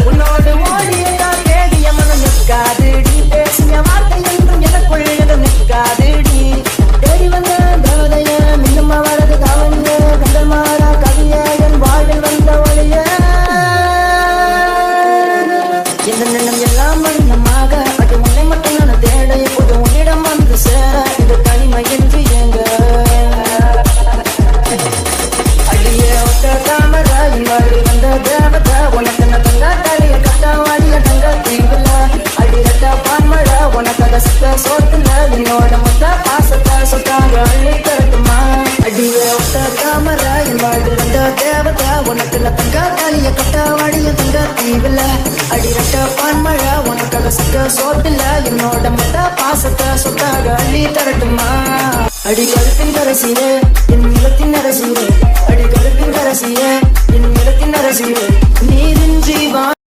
உன்னோடு ஓடியா தேடிய மனம் நிற்காதுடி பேசிய வார்த்தை என்றும் எனக்குள் எதுவும் நிற்காதுடி தேடி வந்த தேவதைய மின்னும் அவரது கவனிய கண்டல் மாறா கவிய என் வாழ்வில் வந்த ஒளிய எந்த நிலம் எல்லாம் வண்ணமாக அது உன்னை மட்டும் நான் தேட இப்போது உன்னிடம் வந்து சேர இந்த தனிமை என்று எங்க அடியே ஒட்ட தாமராயின் வாழ்வில் வந்த தேவதை உனக்கு நான் தங்க தலைய கட்டாவாடிய தங்க தீவில அடிரட்ட பான்மழ உனக்காக சுத்த சோத்துல என்னோட மொத்த பாசத்தை சொத்தாங்க அள்ளி தரட்டுமா அடியே ஒட்ட தாமராயின் வாழ்வில் வந்த தேவதை உனக்கு நான் தங்க தலைய கட்டாவாடிய தங்க தீவில அடிரட்ட பான்மழ உனக்காக சுத்த சோத்துல என்னோட மொத்த பாசத்தை சொத்தாக அள்ளி தரட்டுமா அடி கருப்பின் கரசியே என் நிலத்தின் அரசியே அடி கருப்பின் கரசியே என் நிலத்தின் அரசியே நீரின்றி வா